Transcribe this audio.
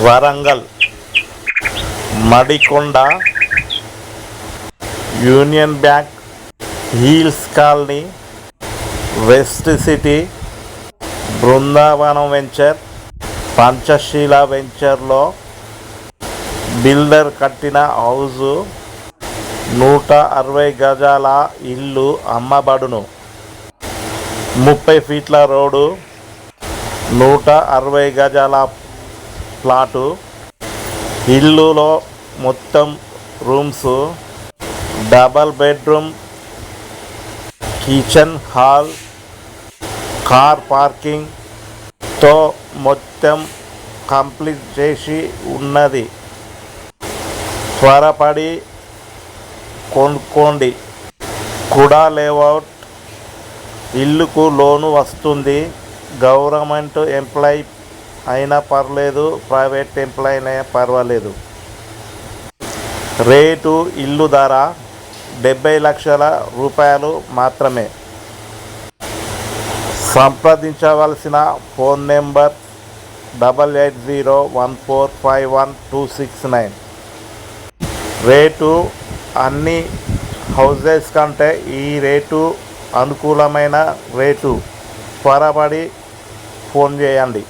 Warangal, Madikonda, union bank, hills colony, west city, Brindavanam venture, Panchsheel వెంచర్లో builder కట్టిన house 160 గజాల ఇల్లు అమ్మబడును. 30 ఫీట్ల రోడ్డు, 160 గజాల ప్లాటు. ఇల్లులో మొత్తం rooms, double bedroom, kitchen, hall, car పార్కింగ్తో మొత్తం కంప్లీట్ చేసి ఉన్నది. త్వరపడి కొనుక్కోండి. కుడా లేఅవుట్ ఇల్లుకు లోను వస్తుంది. గవర్నమెంట్ ఎంప్లాయీ అయినా పర్లేదు, ప్రైవేట్ ఎంప్లాయీ అయినా పర్వాలేదు. రేటు ఇల్లు ధర 70 లక్షల రూపాయలు మాత్రమే. సంప్రదించవలసిన ఫోన్ నెంబర్ 8801451269. రేటు అన్ని హౌజెస్ కంటే ఈ రేటు అనుకూలమైన రేటు. త్వరపడి ఫోన్ చేయండి.